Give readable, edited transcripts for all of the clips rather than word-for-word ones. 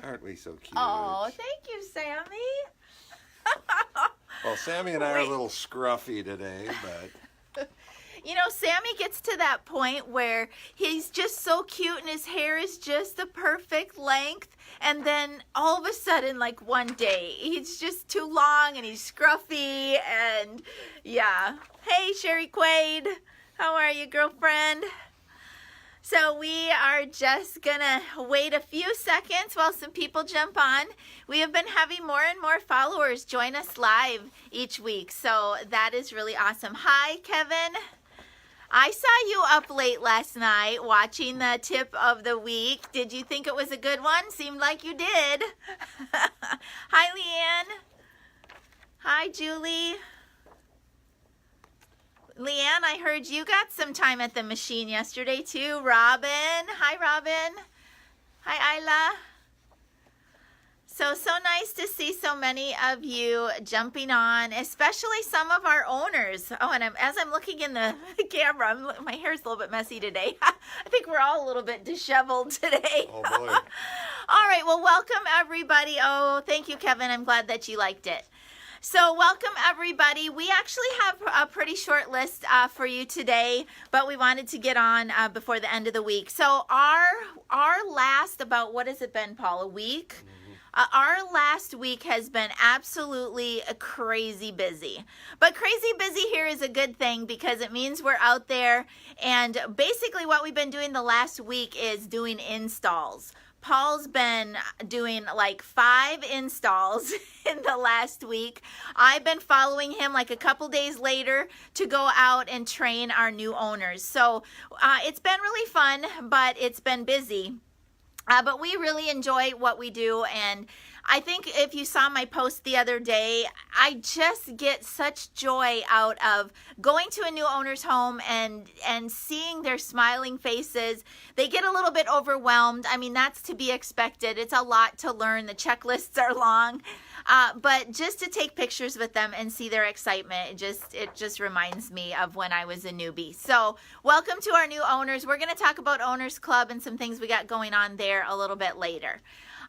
Aren't we so cute? Oh, thank you, Sammy. Well, Sammy and I are a little scruffy today, but... You know, Sammy gets to that point where he's just so cute and his hair is just the perfect length. And then all of a sudden, like one day, he's just too long and he's scruffy. And yeah. Hey, Sherry Quaid. How are you, girlfriend? So we are just gonna wait a few seconds while some people jump on. We have been having more and more followers join us live each week. So that is really awesome. Hi, Kevin. I saw you up late last night watching the tip of the week. Did you think it was a good one? Seemed like you did. Hi, Leanne. Hi, Julie. Leanne, I heard you got some time at the machine yesterday too. Robin. Hi, Robin. Hi, Isla. So nice to see so many of you jumping on, especially some of our owners. Oh, and as I'm looking in the camera, my hair's a little bit messy today. I think we're all a little bit disheveled today. Oh, boy. All right, well, welcome, everybody. Oh, thank you, Kevin. I'm glad that you liked it. So welcome, everybody. We actually have a pretty short list for you today, but we wanted to get on before the end of the week. So our last, about, what has it been, Paul, a week? Our last week has been absolutely crazy busy. But crazy busy here is a good thing because it means we're out there. And basically what we've been doing the last week is doing installs. Paul's been doing like 5 installs in the last week. I've been following him like a couple days later to go out and train our new owners. So it's been really fun, but it's been busy. But we really enjoy what we do, and I think if you saw my post the other day, I just get such joy out of going to a new owner's home and seeing their smiling faces. They get a little bit overwhelmed. I mean, that's to be expected. It's a lot to learn. The checklists are long. But just to take pictures with them and see their excitement, it just reminds me of when I was a newbie. So welcome to our new owners. We're going to talk about Owners Club and some things we got going on there a little bit later.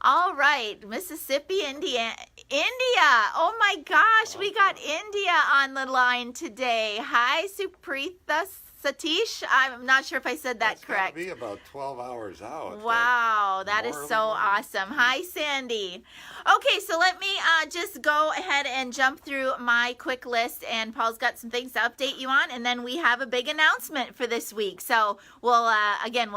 All right, Mississippi, India. Oh my gosh, we got India on the line today. Hi, Supritha Satish. I'm not sure if I said that correct. It's got to be about 12 hours out. Wow, that is so awesome. Hi, Sandy. Okay, so let me just go ahead and jump through my quick list, and Paul's got some things to update you on, and then we have a big announcement for this week. So we'll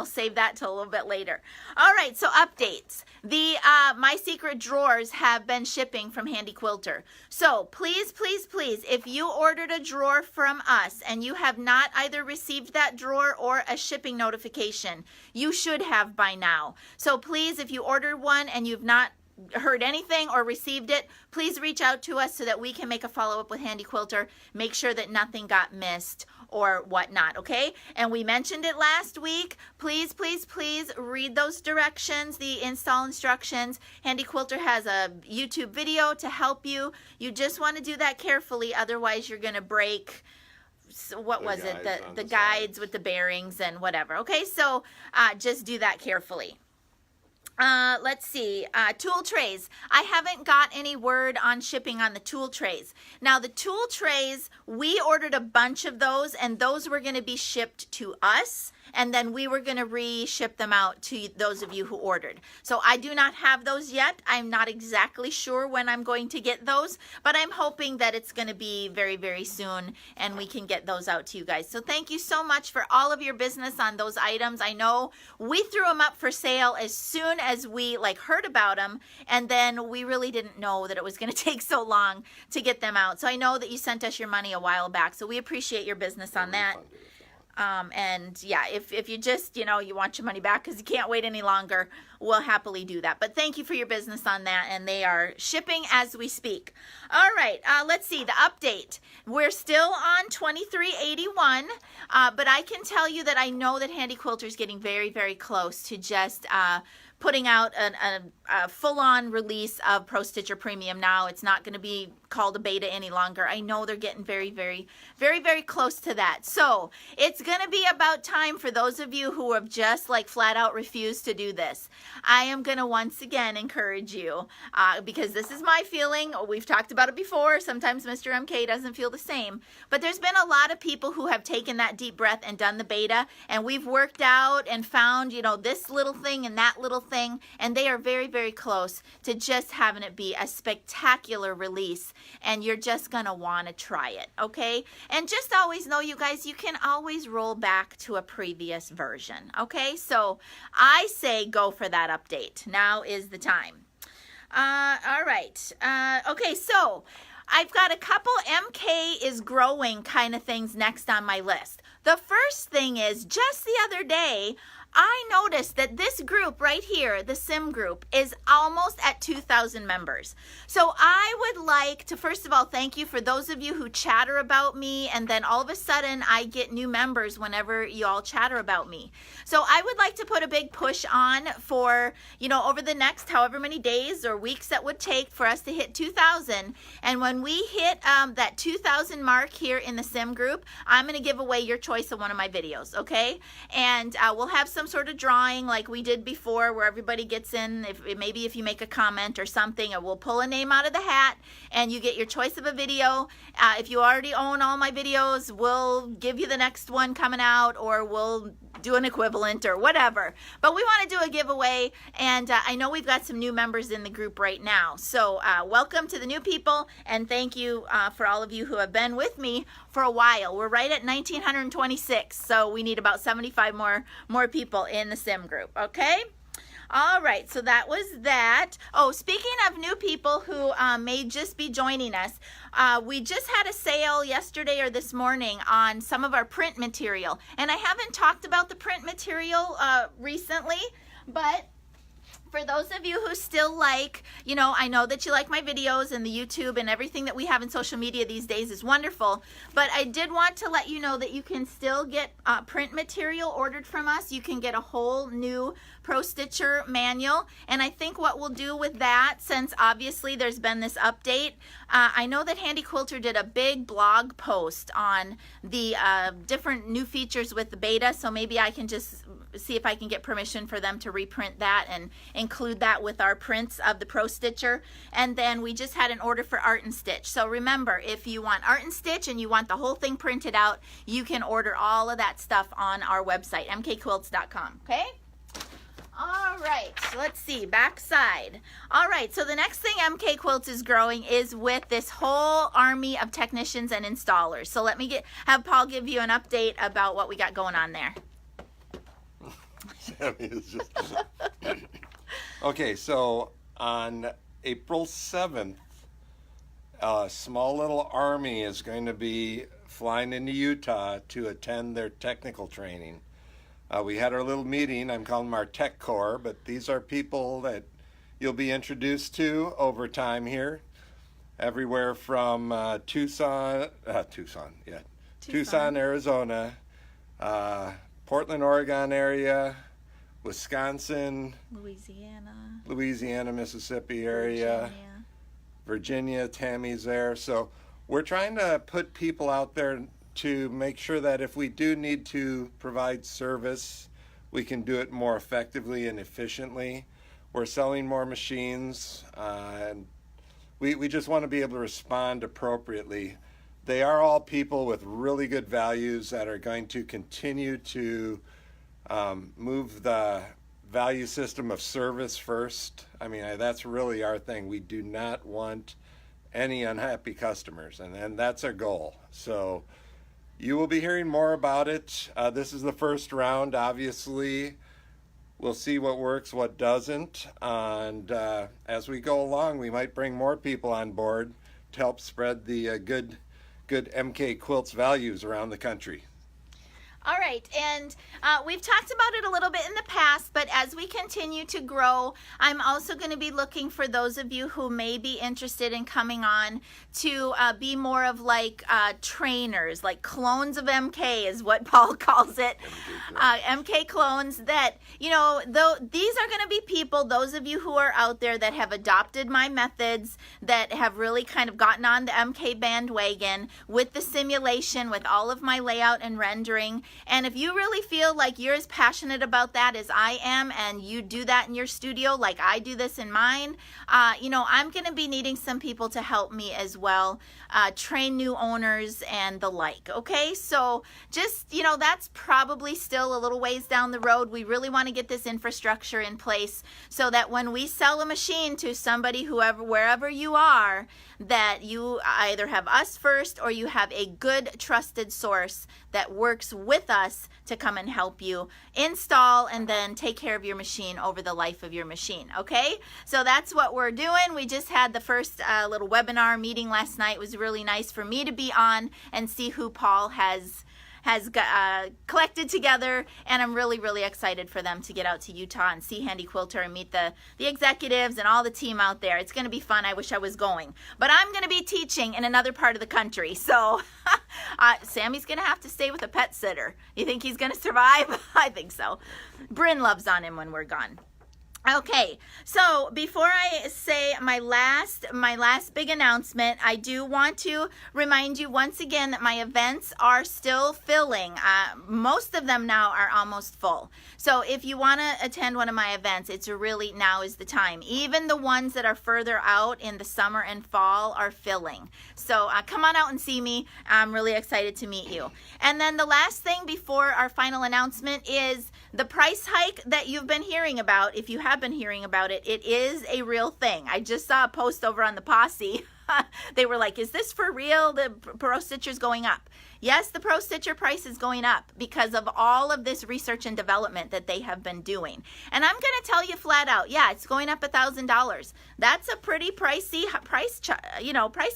save that till a little bit later. All right, so updates. The My Secret drawers have been shipping from Handy Quilter. So please, please, please, if you ordered a drawer from us and you have not either received that drawer or a shipping notification, you should have by now. So please, if you ordered one and you've not heard anything or received it, please reach out to us so that we can make a follow-up with Handy Quilter, make sure that nothing got missed or whatnot, okay? And we mentioned it last week. Please, please, please read those directions, the install instructions. Handy Quilter has a YouTube video to help you. You just want to do that carefully, otherwise you're going to break, what was it, the guides with the bearings and whatever, okay? So just do that carefully. Let's see, tool trays. I haven't got any word on shipping on the tool trays. Now the tool trays, we ordered a bunch of those, and those were going to be shipped to us, and then we were going to re-ship them out to those of you who ordered. So I do not have those yet. I'm not exactly sure when I'm going to get those, but I'm hoping that it's going to be very, very soon, and we can get those out to you guys. So thank you so much for all of your business on those items. I know we threw them up for sale as soon as we heard about them, and then we really didn't know that it was going to take so long to get them out. So I know that you sent us your money a while back, so we appreciate your business on that. And yeah, if you just, you want your money back because you can't wait any longer, we'll happily do that. But thank you for your business on that, and they are shipping as we speak. All right, let's see the update. We're still on 2381, but I can tell you that I know that Handy Quilter is getting very, very close to just putting out a full-on release of Pro Stitcher Premium now. It's not going to be called a beta any longer. I know they're getting very, very, very, very close to that. So it's going to be about time for those of you who have just like flat out refused to do this. I am going to once again encourage you because this is my feeling. We've talked about it before. Sometimes Mr. MK doesn't feel the same, but there's been a lot of people who have taken that deep breath and done the beta, and we've worked out and found, you know, this little thing and that little thing, and they are very, very close to just having it be a spectacular release, and you're just going to want to try it, okay? And just always know, you guys, you can always roll back to a previous version, okay? So I say go for that update. Now is the time. All right. Okay, so I've got a couple MK is growing kind of things next on my list. The first thing is, just the other day, I noticed that this group right here, the Sim group, is almost at 2,000 members. So I would like to, first of all, thank you for those of you who chatter about me, and then all of a sudden I get new members whenever you all chatter about me. So I would like to put a big push on for, you know, over the next however many days or weeks that would take for us to hit 2,000. And when we hit that 2,000 mark here in the Sim group, I'm going to give away your choice of one of my videos, okay? And we'll have some sort of drawing like we did before where everybody gets in, maybe if you make a comment or something, and we'll pull a name out of the hat and you get your choice of a video. If you already own all my videos, we'll give you the next one coming out, or we'll do an equivalent or whatever. But we want to do a giveaway, and I know we've got some new members in the group right now. So welcome to the new people, and thank you for all of you who have been with me for a while. We're right at 1,926, so we need about 75 more people in the Sim group, okay? All right, so that was that. Oh, speaking of new people who may just be joining us, we just had a sale yesterday or this morning on some of our print material. And I haven't talked about the print material recently, but for those of you who still like, you know, I know that you like my videos and the YouTube and everything that we have in social media these days is wonderful, but I did want to let you know that you can still get print material ordered from us. You can get a whole new Pro Stitcher manual, and I think what we'll do with that, since obviously there's been this update, I know that Handy Quilter did a big blog post on the different new features with the beta, so maybe I can just see if I can get permission for them to reprint that and include that with our prints of the Pro Stitcher. And then we just had an order for Art and Stitch. So remember, if you want Art and Stitch and you want the whole thing printed out, you can order all of that stuff on our website, mkquilts.com, okay? All right, let's see, backside. All right, so the next thing MK Quilts is growing is with this whole army of technicians and installers. So let me have Paul give you an update about what we got going on there. Sammy is just... Okay, so on April 7th, a small little army is going to be flying into Utah to attend their technical training. We had our little meeting. I'm calling them our Tech Corps, but these are people that you'll be introduced to over time here. Everywhere from Tucson, Arizona, Portland, Oregon area, Wisconsin, Louisiana, Mississippi area, Virginia, Tammy's there. So we're trying to put people out there to make sure that if we do need to provide service, we can do it more effectively and efficiently. We're selling more machines, and we just want to be able to respond appropriately. They are all people with really good values that are going to continue to move the value system of service first. I mean, that's really our thing. We do not want any unhappy customers, and that's our goal. So you will be hearing more about it. This is the first round, obviously. We'll see what works, what doesn't, and as we go along, we might bring more people on board to help spread the good MK Quilts values around the country. All right, and we've talked about it a little bit in the past, but as we continue to grow, I'm also going to be looking for those of you who may be interested in coming on to be more of like trainers, like clones of MK is what Paul calls it. MK clones that, you know, these are going to be people, those of you who are out there that have adopted my methods, that have really kind of gotten on the MK bandwagon with the simulation, with all of my layout and rendering. And if you really feel like you're as passionate about that as I am, and you do that in your studio like I do this in mine, I'm going to be needing some people to help me as well, train new owners and the like. Okay, so just, that's probably still a little ways down the road. We really want to get this infrastructure in place so that when we sell a machine to somebody, wherever you are, that you either have us first or you have a good trusted source that works with us to come and help you install and then take care of your machine over the life of your machine. Okay, so that's what we're doing. We just had the first little webinar meeting last night. It was really nice for me to be on and see who Paul has collected together, and I'm really, really excited for them to get out to Utah and see Handy Quilter and meet the executives and all the team out there. It's going to be fun. I wish I was going, but I'm going to be teaching in another part of the country, so Sammy's going to have to stay with a pet sitter. You think he's going to survive? I think so. Bryn loves on him when we're gone. Okay, so before I say my last big announcement, I do want to remind you once again that my events are still filling. Most of them now are almost full. So if you want to attend one of my events, it's really now is the time. Even the ones that are further out in the summer and fall are filling. So come on out and see me. I'm really excited to meet you. And then the last thing before our final announcement is the price hike that you've been hearing about. If you have been hearing about it, it is a real thing. I just saw a post over on the Posse. They were like, is this for real? The Pro Stitcher's going up. Yes, the Pro Stitcher price is going up because of all of this research and development that they have been doing. And I'm going to tell you flat out, yeah, it's going up $1,000. That's a pretty pricey price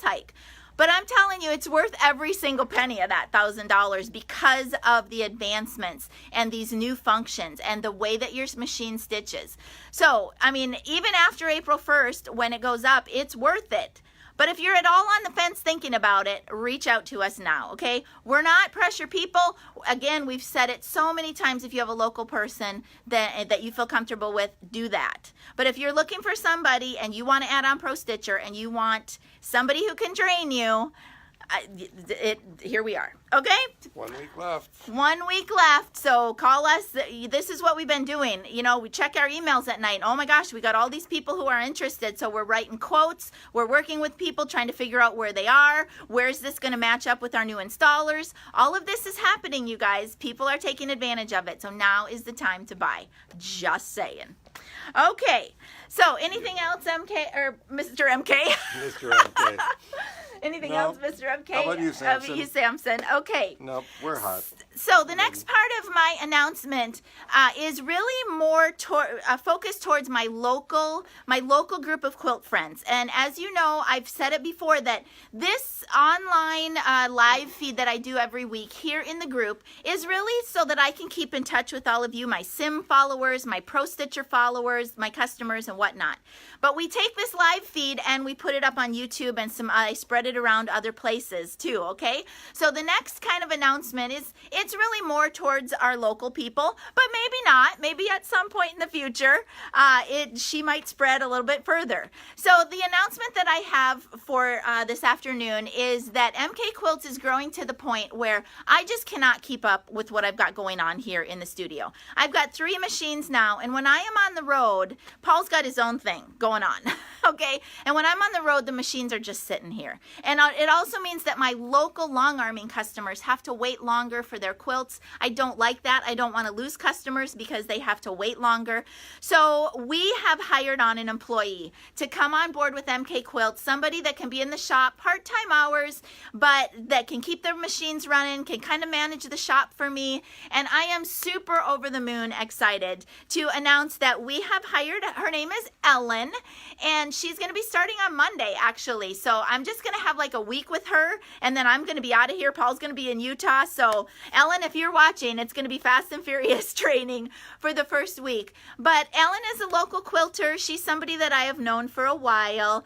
hike. But I'm telling you, it's worth every single penny of that $1,000 because of the advancements and these new functions and the way that your machine stitches. So, I mean, even after April 1st, when it goes up, it's worth it. But if you're at all on the fence thinking about it, reach out to us now, okay? We're not pressure people. Again, we've said it so many times. If you have a local person that you feel comfortable with, do that. But if you're looking for somebody and you want to add on Pro Stitcher and you want somebody who can train you, here we are. Okay? 1 week left. 1 week left. So call us. This is what we've been doing. We check our emails at night. Oh my gosh, we got all these people who are interested. So we're writing quotes. We're working with people trying to figure out where they are. Where's this going to match up with our new installers? All of this is happening, you guys. People are taking advantage of it. So now is the time to buy. Just saying. Okay. So anything else, MK or Mr. MK? Mr. MK. Anything else, Mr. MK? How about you, Samson? You, Samson. Okay. Nope, we're hot. So the next part of my announcement is really more focused towards my local group of quilt friends. And as you know, I've said it before that this online live feed that I do every week here in the group is really so that I can keep in touch with all of you, my Sim followers, my Pro Stitcher followers, my customers, and whatnot. But we take this live feed and we put it up on YouTube, and I spread it around other places too, okay? So the next kind of announcement is, it's really more towards our local people, but maybe not. Maybe at some point in the future, she might spread a little bit further. So the announcement that I have for this afternoon is that MK Quilts is growing to the point where I just cannot keep up with what I've got going on here in the studio. I've got 3 machines now, and when I am on the road, Paul's got his own thing going on, okay? And when I'm on the road, the machines are just sitting here. And it also means that my local long arming customers have to wait longer for their quilts. I don't like that. I don't want to lose customers because they have to wait longer. So we have hired on an employee to come on board with MK Quilts, somebody that can be in the shop part-time hours, but that can keep their machines running, can kind of manage the shop for me. And I am super over the moon excited to announce that we have hired, her name is Ellen, and she's going to be starting on Monday, actually. So I'm just going to have like a week with her, and then I'm going to be out of here. Paul's going to be in Utah. So Ellen, if you're watching, it's going to be fast and furious training for the first week. But Ellen is a local quilter. She's somebody that I have known for a while.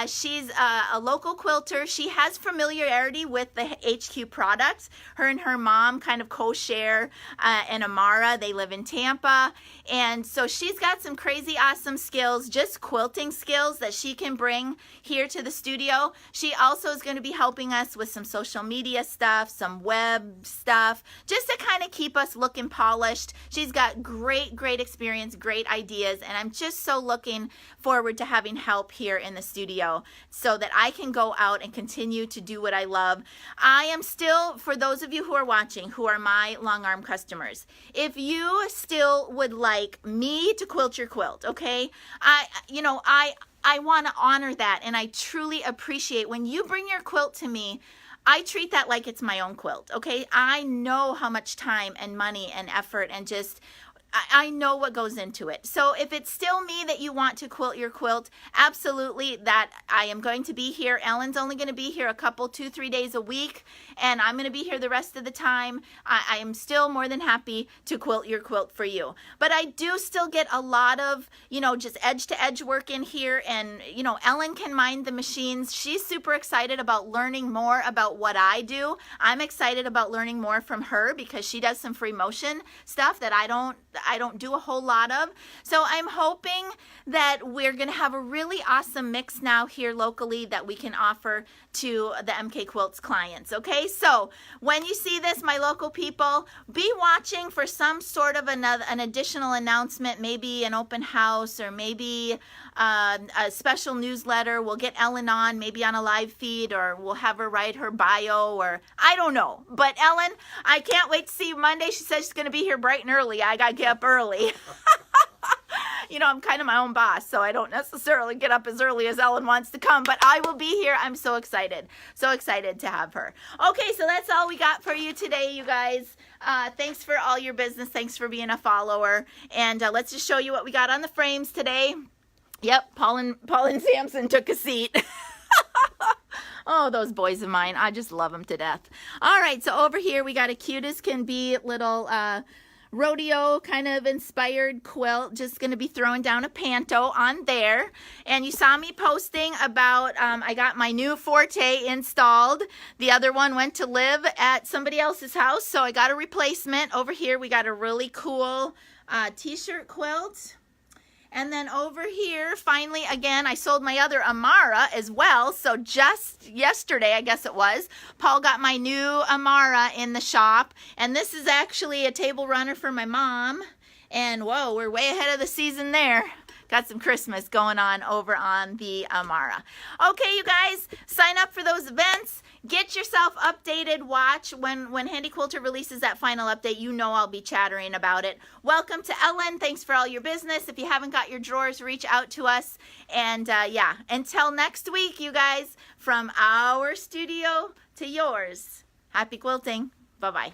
She's a local quilter. She has familiarity with the HQ products. Her and her mom kind of co-share and Amara. They live in Tampa. And so she's got some crazy awesome skills, just quilting skills skills that she can bring here to the studio. She also is going to be helping us with some social media stuff, some web stuff, just to kind of keep us looking polished. She's got great experience, great ideas, and I'm just so looking forward to having help here in the studio so that I can go out and continue to do what I love. I am still, for those of you who are watching, who are my long arm customers, if you still would like me to quilt your quilt, okay, I want to honor that, and I truly appreciate when you bring your quilt to me. I treat that like it's my own quilt, okay? I know how much time and money and effort and just I know what goes into it. So if it's still me that you want to quilt your quilt, absolutely, that I am going to be here. Ellen's only going to be here a couple, 2-3 days a week, and I'm going to be here the rest of the time. I am still more than happy to quilt your quilt for you. But I do still get a lot of, just edge to edge work in here, and, Ellen can mind the machines. She's super excited about learning more about what I do. I'm excited about learning more from her because she does some free motion stuff that I don't do a whole lot of. So I'm hoping that we're going to have a really awesome mix now here locally that we can offer to the MK Quilts clients. Okay, so when you see this, my local people, be watching for some sort of an additional announcement, maybe an open house or maybe a special newsletter. We'll get Ellen on, maybe on a live feed, or we'll have her write her bio, or I don't know. But Ellen, I can't wait to see you Monday. She says she's going to be here bright and early. I got to get up early. I'm kind of my own boss, so I don't necessarily get up as early as Ellen wants to come, but I will be here. I'm so excited to have her. Okay, so that's all we got for you today, you guys. Thanks for all your business. Thanks for being a follower. And let's just show you what we got on the frames today. Yep, Paul and Samson took a seat. Oh, those boys of mine. I just love them to death. All right, so over here we got a cute as can be little rodeo kind of inspired quilt. Just going to be throwing down a panto on there. And you saw me posting about I got my new Forte installed. The other one went to live at somebody else's house, so I got a replacement. Over here we got a really cool t-shirt quilt. And then over here, finally, again, I sold my other Amara as well. So just yesterday, I guess it was, Paul got my new Amara in the shop. And this is actually a table runner for my mom. And whoa, we're way ahead of the season there. Got some Christmas going on over on the Amara. Okay, you guys, sign up for those events. Get yourself updated. Watch when Handy Quilter releases that final update. I'll be chattering about it. Welcome to Ellen. Thanks for all your business. If you haven't got your drawers, reach out to us. And yeah, until next week, you guys, from our studio to yours, happy quilting. Bye-bye.